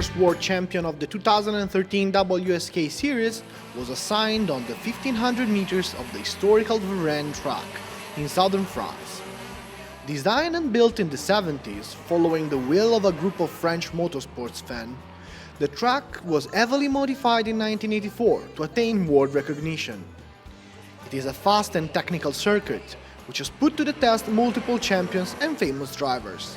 first world champion of the 2013 WSK Series, was assigned on the 1500 meters of the historical Varennes track in southern France. Designed and built in the 70s, following the will of a group of French motorsports fans, the track was heavily modified in 1984 to attain world recognition. It is a fast and technical circuit, which has put to the test multiple champions and famous drivers.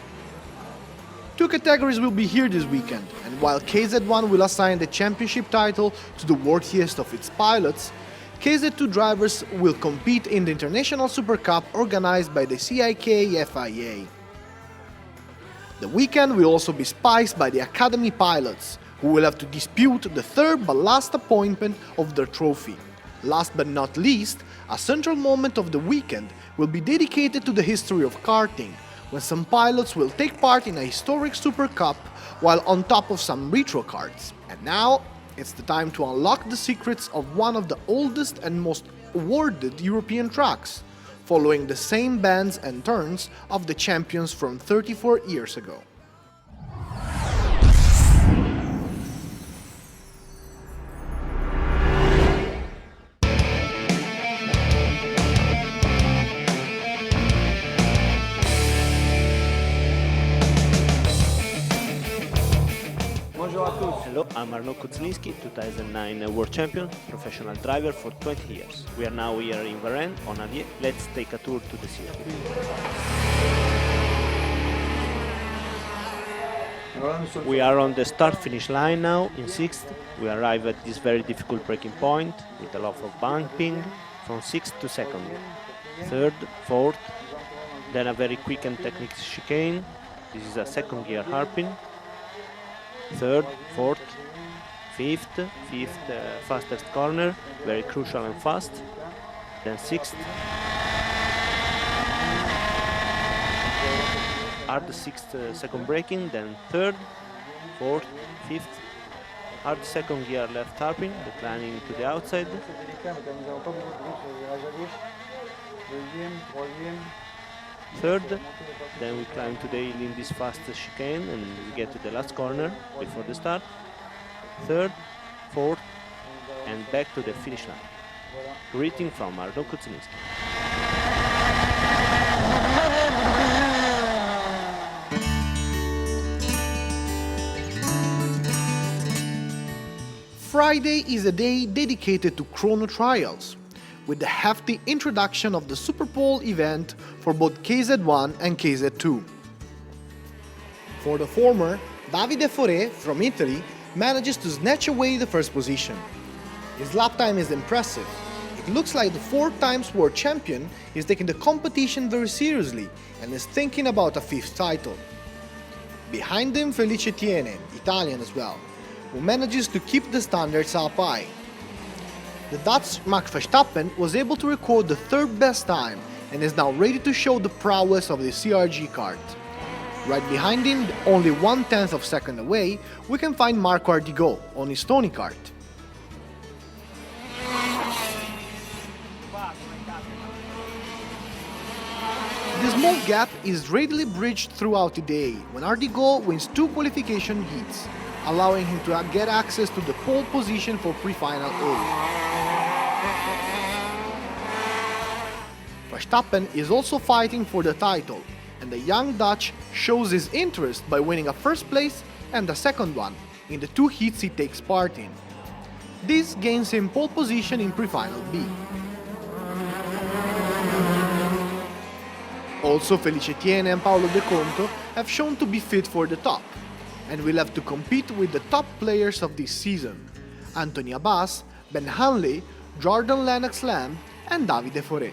Two categories will be here this weekend, and while KZ1 will assign the championship title to the worthiest of its pilots, KZ2 drivers will compete in the International Super Cup organized by the CIK-FIA. The weekend will also be spiced by the Academy pilots, who will have to dispute the third but last appointment of their trophy. Last but not least, a central moment of the weekend will be dedicated to the history of karting, when some pilots will take part in a historic Super Cup while on top of some retro karts. And now, it's the time to unlock the secrets of one of the oldest and most awarded European tracks, following the same bends and turns of the champions from 34 years ago. Hello, I'm Arnaud Kuzlinski, 2009 World Champion, professional driver for 20 years. We are now here in Varennes on Avier. Let's take a tour to the circuit. We are on the start-finish line now, in 6th. We arrive at this very difficult braking point with a lot of bumping from 6th to 2nd, 3rd, 4th, then a very quick and technical chicane. This is a second gear hairpin. 3rd, 4th, 5th, fastest corner, very crucial and fast. Then 6th, hard 6th second braking, then 3rd, 4th, 5th, hard second gear left hairpin, declining to the outside. 3rd, then we climb to the hill in this fast chicane and we get to the last corner before the start. 3rd, 4th, and back to the finish line. Greeting from Arnaud Kuzlinski. Friday is a day dedicated to chrono trials, with the hefty introduction of the Super Pole event for both KZ1 and KZ2. For the former, Davide Fore from Italy manages to snatch away the first position. His lap time is impressive. It looks like the 4 times world champion is taking the competition very seriously and is thinking about a 5th title. Behind him, Felice Tiene, Italian as well, who manages to keep the standards up high. The Dutch Max Verstappen was able to record the 3rd best time and is now ready to show the prowess of the CRG kart. Right behind him, only 1/10 of a second away, we can find Marco Ardigot on his Tony kart. This small gap is readily bridged throughout the day when Ardigot wins 2 qualification heats, allowing him to get access to the pole position for pre-final A. Verstappen is also fighting for the title, and the young Dutch shows his interest by winning a 1st place and a 2nd one in the 2 heats he takes part in. This gains him pole position in pre-final B. Also, Felice Tiene and Paolo De Conto have shown to be fit for the top, and will have to compete with the top players of this season: Anthony Abbas, Ben Hanley, Jordan Lennox-Lamb, and Davide Fore.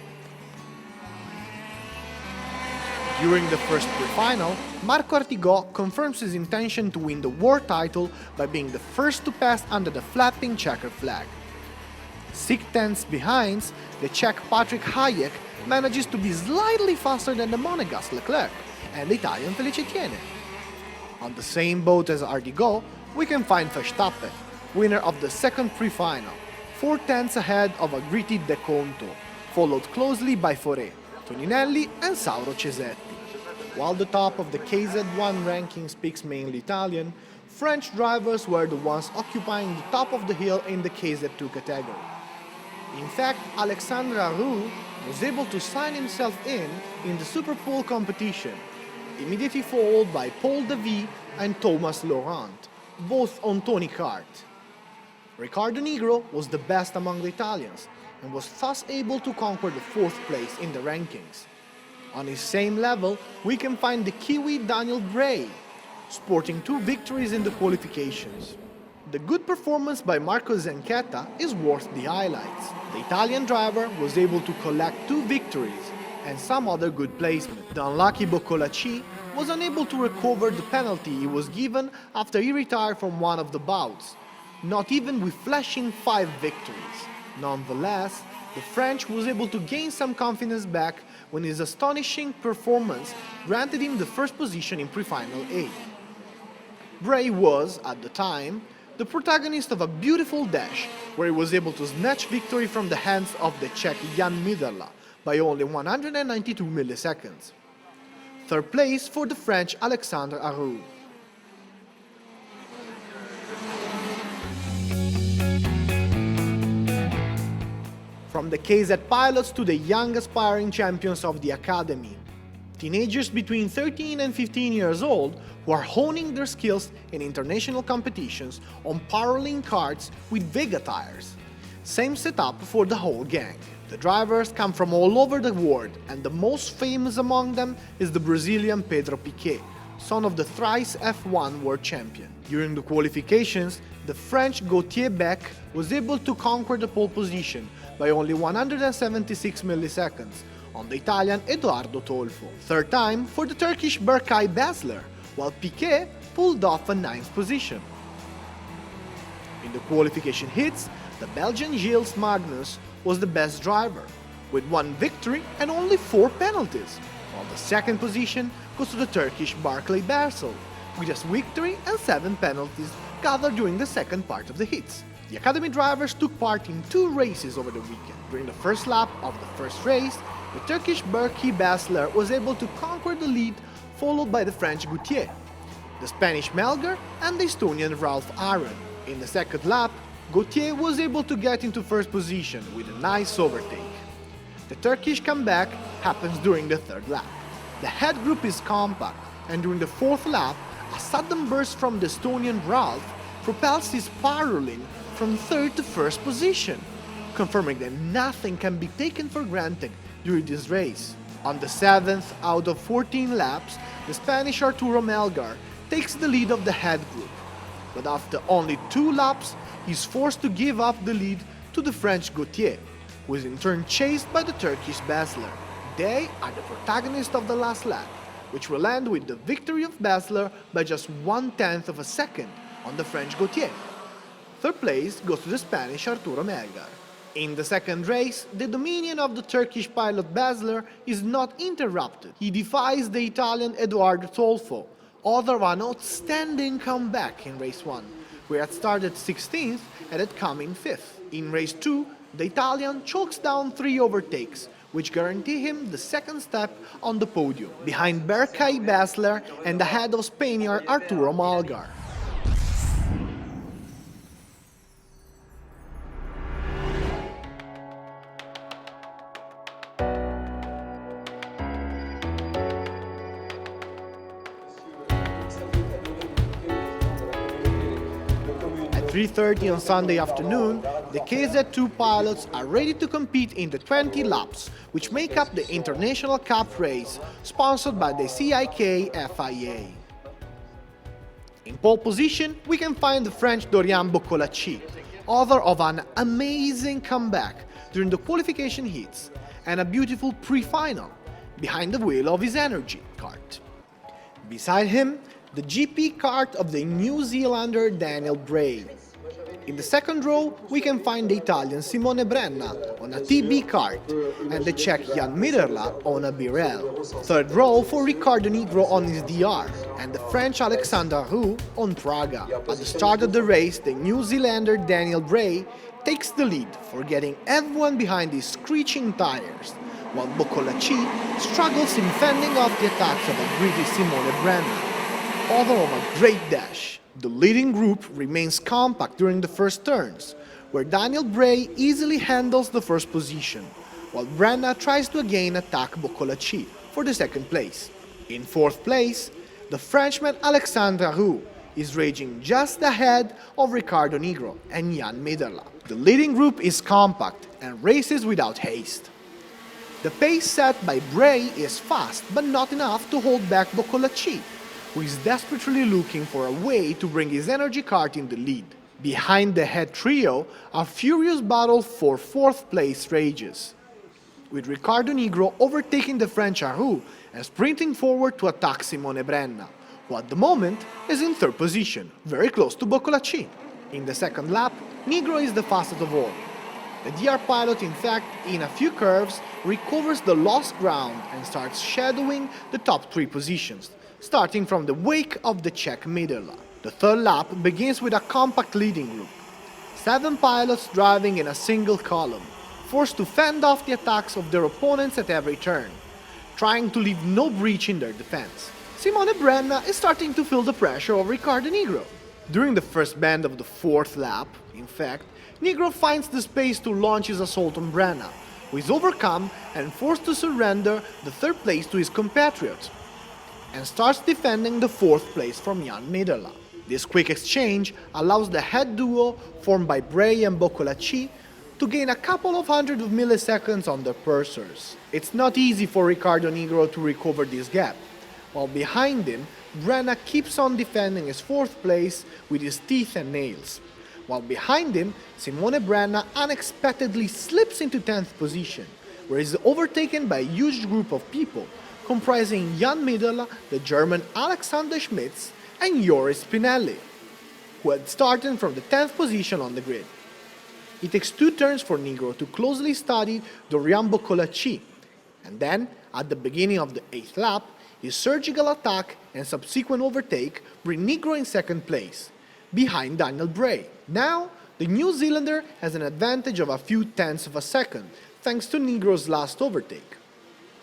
During the first pre-final, Marco Ardigot confirms his intention to win the world title by being the first to pass under the flapping checker flag. 6/10 behind, the Czech Patrick Hayek manages to be slightly faster than the Monegasque Leclerc and the Italian Felice Tiene. On the same boat as Ardigot, we can find Verstappen, winner of the 2nd pre-final, 4/10 ahead of a gritty De Conto, followed closely by Fore, Toninelli and Sauro Cesetti. While the top of the KZ1 ranking speaks mainly Italian, French drivers were the ones occupying the top of the hill in the KZ2 category. In fact, Alexandre Roux was able to sign himself in the Super Pole competition, immediately followed by Paul Davy and Thomas Laurent, both on Tony Kart. Riccardo Nigro was the best among the Italians and was thus able to conquer the 4th place in the rankings. On his same level, we can find the Kiwi Daniel Bray, sporting 2 victories in the qualifications. The good performance by Marco Zenchetta is worth the highlights. The Italian driver was able to collect 2 victories and some other good placement. The unlucky Boccolacci was unable to recover the penalty he was given after he retired from one of the bouts, not even with flashing 5 victories. Nonetheless, the French was able to gain some confidence back when his astonishing performance granted him the first position in pre-final A. Bray was, at the time, the protagonist of a beautiful dash where he was able to snatch victory from the hands of the Czech Jan Midlerla by only 192 milliseconds. 3rd place for the French Alexandre Roux. From the KZ pilots to the young aspiring champions of the academy, teenagers between 13 and 15 years old who are honing their skills in international competitions on paralleling karts with Vega tires. Same setup for the whole gang. The drivers come from all over the world, and the most famous among them is the Brazilian Pedro Piquet, son of the thrice F1 world champion. During the qualifications, the French Gauthier Beck was able to conquer the pole position by only 176 milliseconds on the Italian Edoardo Tolfo. 3rd time for the Turkish Berkay Basler, while Piquet pulled off a 9th position. In the qualification hits, the Belgian Gilles Magnus was the best driver, with 1 victory and only 4 penalties, while the 2nd position goes to the Turkish Barclay Barsel, with just victory and 7 penalties gathered during the 2nd part of the hits. The academy drivers took part in 2 races over the weekend. During the first lap of the first race, the Turkish Berkay Basler was able to conquer the lead, followed by the French Gauthier, the Spanish Melgar and the Estonian Ralph Aron. In the 2nd lap, Gauthier was able to get into 1st position with a nice overtake. The Turkish comeback happens during the 3rd lap. The head group is compact, and during the 4th lap, a sudden burst from the Estonian Ralph propels his paralleling from 3rd to 1st position, confirming that nothing can be taken for granted during this race. On the 7th out of 14 laps, the Spanish Arturo Melgar takes the lead of the head group, but after only 2 laps, he's forced to give up the lead to the French Gauthier, who is in turn chased by the Turkish Basler. They are the protagonists of the last lap, which will end with the victory of Basler by just 1/10 of a second on the French Gauthier. 3rd place goes to the Spanish Arturo Melgar. In the 2nd race, the dominion of the Turkish pilot Basler is not interrupted. He defies the Italian Edoardo Tolfo, author of an outstanding comeback in race 1, where it started 16th and had come in 5th. In race 2, the Italian chokes down 3 overtakes, which guarantee him the 2nd step on the podium, behind Berkay Basler and ahead of Spaniard Arturo Melgar. At 3:30 on Sunday afternoon, the KZ2 pilots are ready to compete in the 20 laps, which make up the International Cup race, sponsored by the CIK-FIA. In pole position, we can find the French Dorian Boccolacci, author of an amazing comeback during the qualification heats and a beautiful pre-final, behind the wheel of his energy kart. Beside him, the GP kart of the New Zealander Daniel Bray. In the 2nd row, we can find the Italian Simone Brenna on a TB kart and the Czech Jan Midlerla on a Birel. 3rd row for Riccardo Nigro on his DR and the French Alexandre Roux on Praga. At the start of the race, the New Zealander Daniel Bray takes the lead, forgetting everyone behind his screeching tires, while Boccolacci struggles in fending off the attacks of a gritty Simone Brenna, author of a great dash. The leading group remains compact during the first turns, where Daniel Bray easily handles the first position, while Brenna tries to again attack Boccolacci for the second place. In fourth place, the Frenchman Alexandre Roux is raging just ahead of Riccardo Nigro and Jan Midderla. The leading group is compact and races without haste. The pace set by Bray is fast but not enough to hold back Boccolacci, who is desperately looking for a way to bring his energy kart in the lead. Behind the head trio, a furious battle for fourth place rages, with Riccardo Nigro overtaking the French Roux and sprinting forward to attack Simone Brenna, who at the moment is in third position, very close to Boccolacci. In the second lap, Nigro is the fastest of all. The DR pilot, in fact, in a few curves, recovers the lost ground and starts shadowing the top three positions, starting from the wake of the Czech Midderla. The third lap begins with a compact leading group. 7 pilots driving in a single column, forced to fend off the attacks of their opponents at every turn, trying to leave no breach in their defense. Simone Brenna is starting to feel the pressure of Riccardo Nigro. During the first bend of the fourth lap, in fact, Nigro finds the space to launch his assault on Brenna, who is overcome and forced to surrender the third place to his compatriot, and starts defending the fourth place from Jan Midderla. This quick exchange allows the head duo formed by Bray and Boccolacci to gain a couple of hundred of milliseconds on their pursors. It's not easy for Riccardo Nigro to recover this gap, while behind him, Brenna keeps on defending his fourth place with his teeth and nails. While behind him, Simone Brenna unexpectedly slips into 10th position, where he is overtaken by a huge group of people, comprising Jan Midderla, the German Alexander Schmitz, and Joris Spinelli, who had started from the 10th position on the grid. It takes 2 turns for Nigro to closely study Dorian Boccolacci, and then, at the beginning of the 8th lap, his surgical attack and subsequent overtake bring Nigro in second place, behind Daniel Bray. Now, the New Zealander has an advantage of a few tenths of a second, thanks to Nigro's last overtake.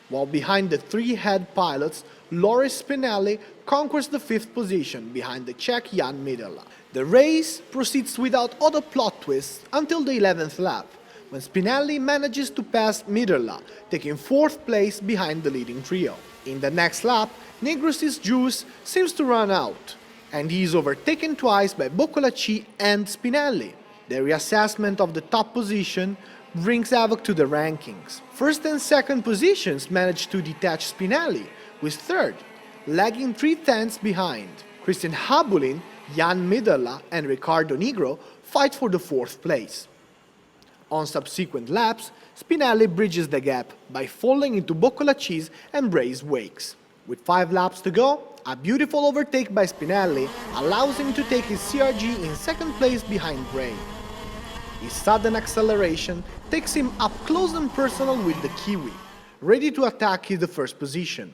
While behind the 3 head pilots, Loris Spinelli conquers the 5th position behind the Czech Jan Midderla. The race proceeds without other plot twists until the 11th lap, when Spinelli manages to pass Midderla, taking 4th place behind the leading trio. In the next lap, Nigro's juice seems to run out, and he is overtaken twice by Boccolacci and Spinelli. The reassessment of the top position brings havoc to the rankings. First and second positions manage to detach Spinelli, who is third, lagging 3 tenths behind. Christian Habulin, Jan Midderla, and Riccardo Nigro fight for the 4th place. On subsequent laps, Spinelli bridges the gap by falling into Boccolacci's and Bray's wakes. With 5 laps to go, a beautiful overtake by Spinelli allows him to take his CRG in second place behind Bray. His sudden acceleration takes him up close and personal with the Kiwi, ready to attack the first position.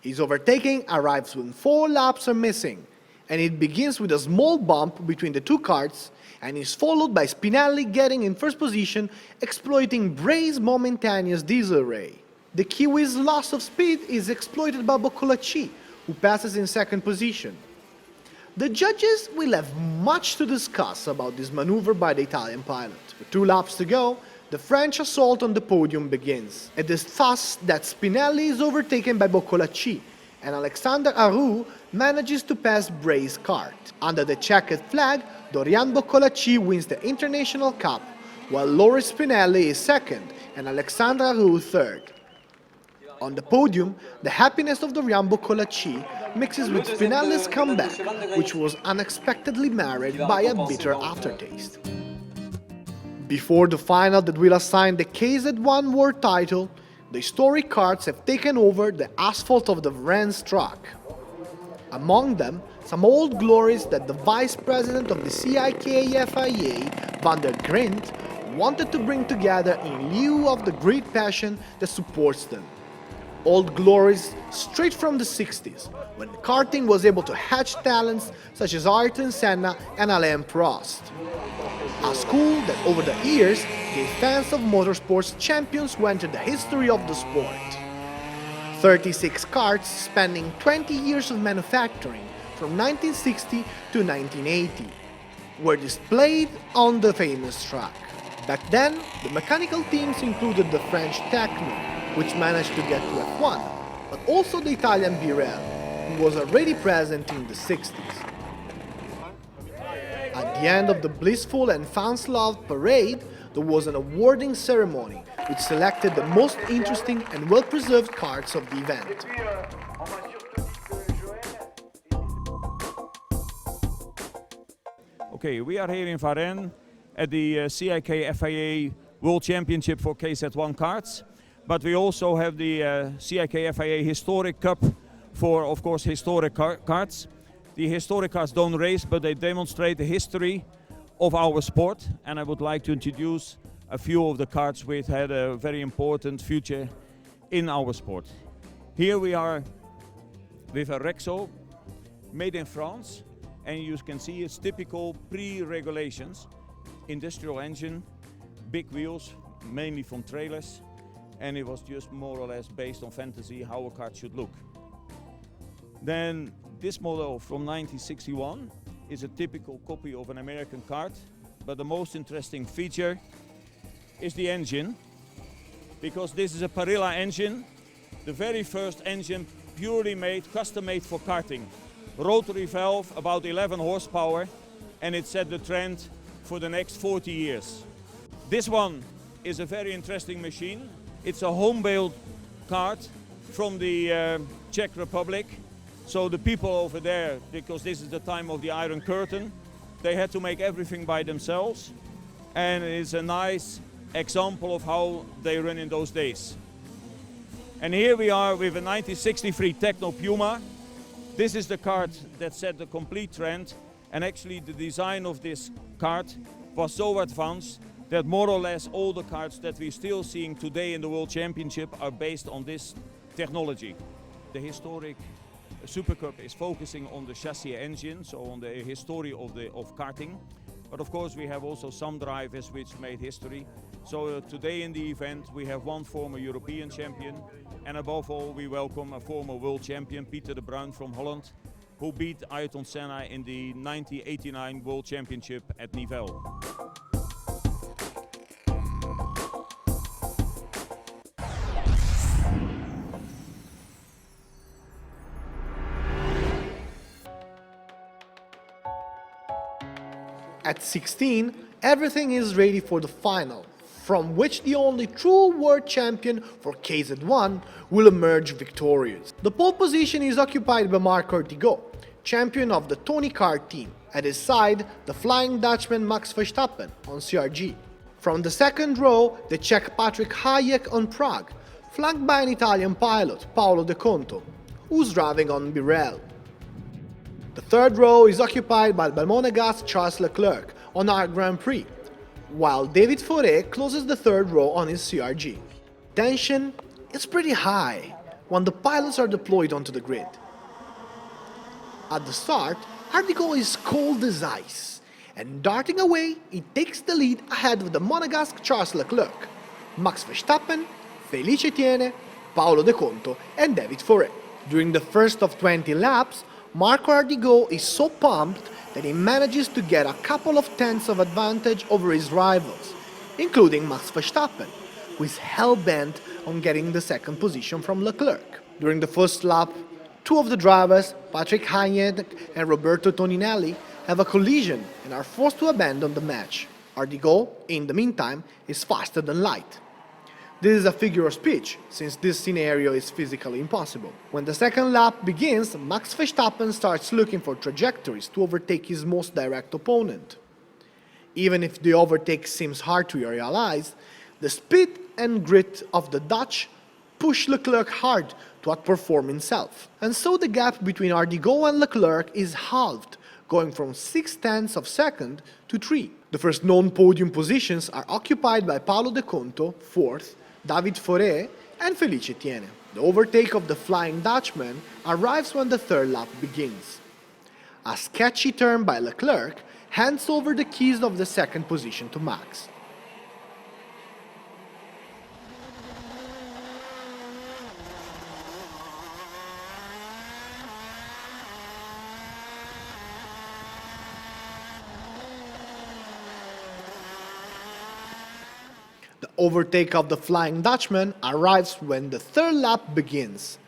His overtaking arrives when 4 laps are missing, and it begins with a small bump between the 2 karts and is followed by Spinelli getting in first position, exploiting Bray's momentaneous diesel ray. The Kiwi's loss of speed is exploited by Boccolacci, who passes in second position. The judges will have much to discuss about this maneuver by the Italian pilot. With 2 laps to go, the French assault on the podium begins. It is thus that Spinelli is overtaken by Boccolacci, and Alexander Roux manages to pass Bray's kart. Under the checkered flag, Dorian Boccolacci wins the International Cup, while Loris Spinelli is second and Alexandre Roux third. On the podium, the happiness of Dorian Boccolacci mixes with Spinelli's comeback, which was unexpectedly marred by a bitter aftertaste. Before the final that will assign the KZ1 World title, the historic karts have taken over the asphalt of the Varennes track. Among them, some old glories that the vice president of the CIK-FIA, Van der Grint, wanted to bring together in lieu of the great passion that supports them. Old glories straight from the 60s, when karting was able to hatch talents such as Ayrton Senna and Alain Prost. A school that over the years gave fans of motorsports champions who entered the history of the sport. 36 karts spanning 20 years of manufacturing from 1960 to 1980 were displayed on the famous track. Back then, the mechanical teams included the French Techno, which managed to get to F1, but also the Italian Birel, who was already present in the 60s. At the end of the blissful and fans-loved parade, there was an awarding ceremony which selected the most interesting and well-preserved cards of the event. Okay, we are here in Varennes at the CIK-FIA World Championship for KZ1 cards, but we also have the CIK-FIA Historic Cup for, of course, historic cards. The historic cards don't race, but they demonstrate the history of our sport, and I would like to introduce a few of the cards which had a very important future in our sport. Here we are with a Rexo made in France, and you can see it's typical pre-regulations, industrial engine, big wheels, mainly from trailers, and it was just more or less based on fantasy how a card should look. Then this model from 1961 is a typical copy of an American card, but the most interesting feature is the engine, because this is a Parilla engine, the very first engine purely made, custom made for karting. Rotary valve, about 11 horsepower, and it set the trend for the next 40 years. This one is a very interesting machine. It's a home-built card from the Czech Republic. So the people over there, because this is the time of the Iron Curtain, they had to make everything by themselves, and it's a nice example of how they run in those days. And here we are with a 1963 Techno Puma. This is the card that set the complete trend, and actually the design of this card was so advanced that more or less all the cards that we're still seeing today in the World Championship are based on this technology. The historic Super Cup is focusing on the chassis engine, so on the history of karting. But of course we have also some drivers which made history. So today in the event we have one former European champion, and above all we welcome a former world champion, Pieter de Bruin from Holland, who beat Ayrton Senna in the 1989 World Championship at Nivelles. At 16, everything is ready for the final, from which the only true world champion for KZ1 will emerge victorious. The pole position is occupied by Marc Artigot, champion of the Tony Kart team. At his side, the Flying Dutchman Max Verstappen on CRG. From the second row, the Czech Patrik Hayek on Prague, flanked by an Italian pilot, Paolo De Conto, who's driving on Birel. The third row is occupied by the Monegasque Charles Leclerc on our Grand Prix, while David Forêt closes the third row on his CRG. Tension is pretty high when the pilots are deployed onto the grid. At the start, Artigot is cold as ice, and darting away, he takes the lead ahead of the Monegasque Charles Leclerc, Max Verstappen, Felice Etienne, Paolo De Conto and David Forêt. During the first of 20 laps, Marco Artigot is so pumped that he manages to get a couple of tenths of advantage over his rivals, including Max Verstappen, who is hell-bent on getting the second position from Leclerc. During the first lap, two of the drivers, Patrik Hayek and Roberto Toninelli, have a collision and are forced to abandon the match. Artigot, in the meantime, is faster than light. This is a figure of speech, since this scenario is physically impossible. When the second lap begins, Max Verstappen starts looking for trajectories to overtake his most direct opponent. Even if the overtake seems hard to realize, the speed and grit of the Dutch push Leclerc hard to outperform himself. And so the gap between Artigot and Leclerc is halved, going from 0.6 of a second to 3. The first known podium positions are occupied by Paolo De Conto, 4th, David Forêt and Felice Etienne. The overtake of the Flying Dutchman arrives when the third lap begins. A sketchy turn by Leclerc hands over the keys of the second position to Max. The overtake of the Flying Dutchman arrives when the third lap begins.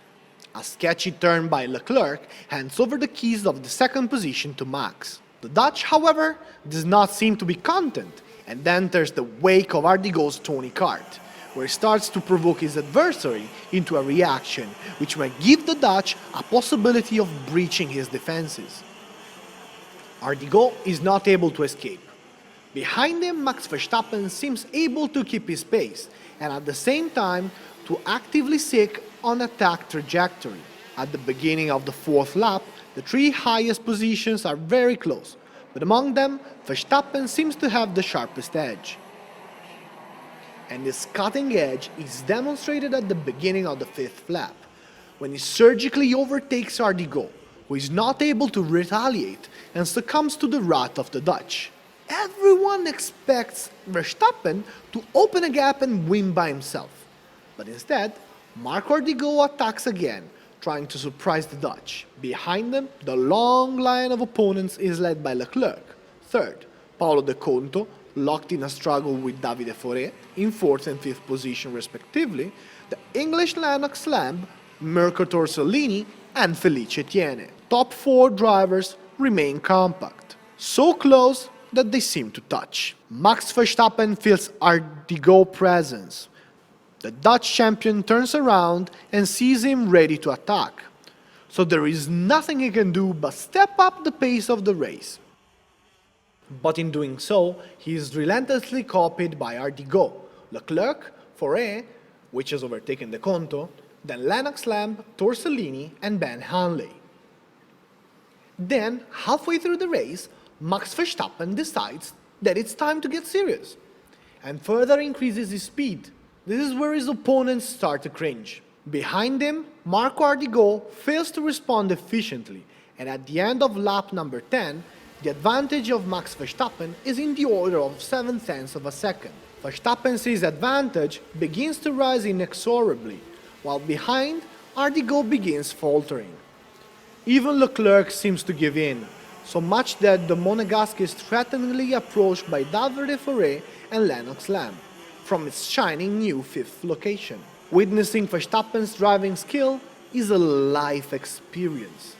A sketchy turn by Leclerc hands over the keys of the second position to Max. The Dutch, however, does not seem to be content and enters the wake of Ardigo's Tony Kart, where he starts to provoke his adversary into a reaction which might give the Dutch a possibility of breaching his defenses. Ardigo is not able to escape. Behind him, Max Verstappen seems able to keep his pace and at the same time to actively seek on attack trajectory. At the beginning of the fourth lap, the three highest positions are very close, but among them, Verstappen seems to have the sharpest edge. And this cutting edge is demonstrated at the beginning of the fifth lap, when he surgically overtakes Ardigo, who is not able to retaliate and succumbs to the wrath of the Dutch. Everyone expects Verstappen to open a gap and win by himself, but instead, Marco Ardigo attacks again, trying to surprise the Dutch. Behind them, the long line of opponents is led by Leclerc. Third, Paolo De Conto, locked in a struggle with Davide Foré, in fourth and fifth position respectively, the English Lennox Lamb, Mirko Torsellini, and Felice Etienne. Top four drivers remain compact, so close that they seem to touch. Max Verstappen feels Ardigo's presence. The Dutch champion turns around and sees him ready to attack, so there is nothing he can do but step up the pace of the race. But in doing so, he is relentlessly copied by Ardigo, Leclerc, Foré, which has overtaken De Conto, then Lennox Lamb, Torsellini, and Ben Hanley. Then, halfway through the race, Max Verstappen decides that it's time to get serious, and further increases his speed. This is where his opponents start to cringe. Behind him, Marco Ardigo fails to respond efficiently, and at the end of lap number 10, the advantage of Max Verstappen is in the order of 0.7 of a second. Verstappen's advantage begins to rise inexorably, while behind, Ardigo begins faltering. Even Leclerc seems to give in, so much that the Monegasque is threateningly approached by Davide Foré and Lennox Lamb from its shining new fifth location. Witnessing Verstappen's driving skill is a life experience.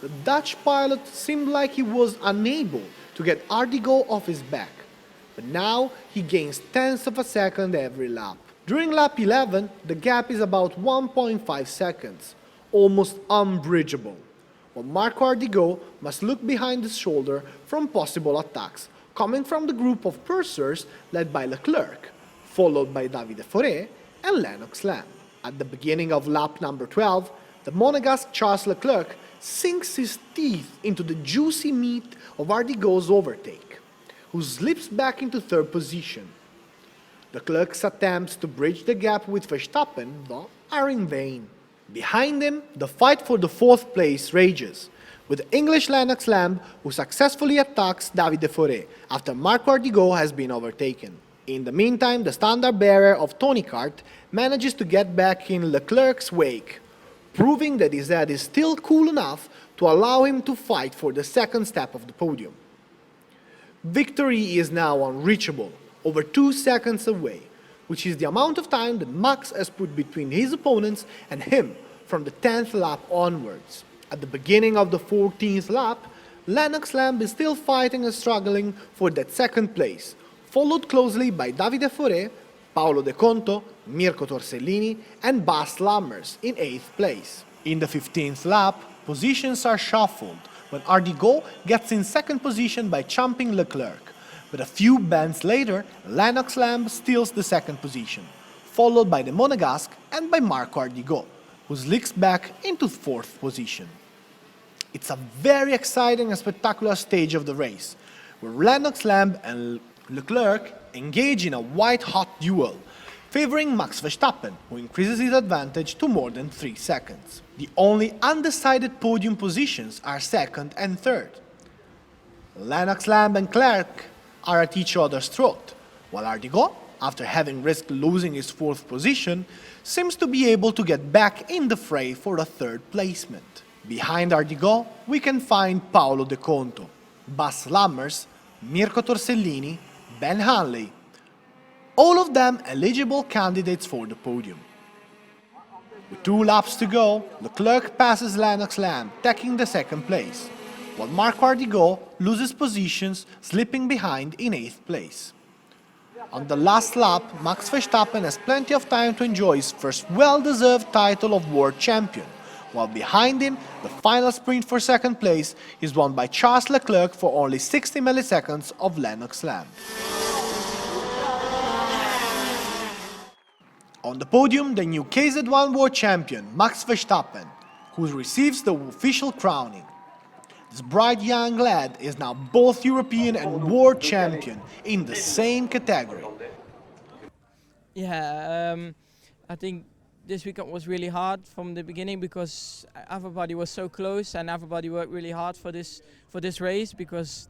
The Dutch pilot seemed like he was unable to get Ardigo off his back, but now he gains tenths of a second every lap. During lap 11, the gap is about 1.5 seconds, almost unbridgeable, while Marco Ardigo must look behind his shoulder from possible attacks coming from the group of pursuers led by Leclerc, followed by Davide Foré and Lennox Lamb. At the beginning of lap number 12, the Monegasque Charles Leclerc sinks his teeth into the juicy meat of Ardigo's overtake, who slips back into third position. Leclerc's attempts to bridge the gap with Verstappen, though, are in vain. Behind him, the fight for the fourth place rages, with the English Lennox Lamb who successfully attacks Davide Foré after Marco Ardigo has been overtaken. In the meantime, the standard bearer of Tony Kart manages to get back in Leclerc's wake, proving that his head is still cool enough to allow him to fight for the second step of the podium. Victory is now unreachable, over 2 seconds away, which is the amount of time that Max has put between his opponents and him from the 10th lap onwards. At the beginning of the 14th lap, Lennox Lamb is still fighting and struggling for that second place, followed closely by Davide Foré, Paolo De Conto, Mirko Torsellini, and Bas Lammers in 8th place. In the 15th lap, positions are shuffled when Ardigo gets in second position by chumping Leclerc, but a few bends later, Lennox Lamb steals the second position, followed by the Monegasque and by Marco Ardigo, who slicks back into fourth position. It's a very exciting and spectacular stage of the race, where Lennox Lamb and Leclerc engage in a white-hot duel, favoring Max Verstappen, who increases his advantage to more than 3 seconds. The only undecided podium positions are second and third. Lennox Lamb and Leclerc are at each other's throat, while Ardigo, after having risked losing his fourth position, seems to be able to get back in the fray for a third placement. Behind Ardigo, we can find Paolo De Conto, Bas Lammers, Mirko Torsellini, Ben Hanley. all of them eligible candidates for the podium. With 2 laps to go, Leclerc passes Lennox Lamb, taking the second place, while Marc Wardigo loses positions, slipping behind in 8th place. On the last lap, Max Verstappen has plenty of time to enjoy his first well-deserved title of world champion, while behind him, the final sprint for second place is won by Charles Leclerc for only 60 milliseconds of Lennox Lamb. On the podium, the new KZ1 world champion, Max Verstappen, who receives the official crowning. This bright young lad is now both European and world champion in the same category. Yeah, I think this weekend was really hard from the beginning because everybody was so close and everybody worked really hard for this race because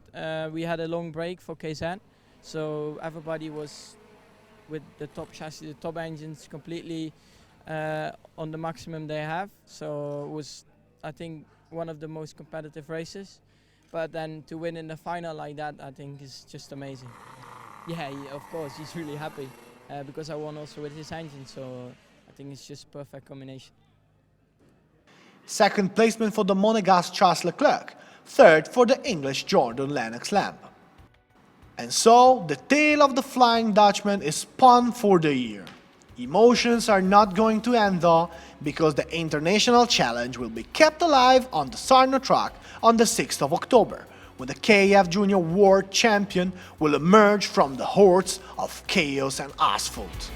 we had a long break for KZ, so everybody was with the top chassis, the top engines completely on the maximum they have. So it was, I think, one of the most competitive races. But then to win in the final like that, I think is just amazing. Yeah, of course, he's really happy because I won also with his engine. So I think it's just perfect combination. Second placement for the Monegasque Charles Leclerc, third for the English Jordan Lennox Lamb. And so, the tale of the Flying Dutchman is spun for the year. Emotions are not going to end though, because the International Challenge will be kept alive on the Sarno track on the 6th of October, when the KF Junior World Champion will emerge from the hordes of chaos and asphalt.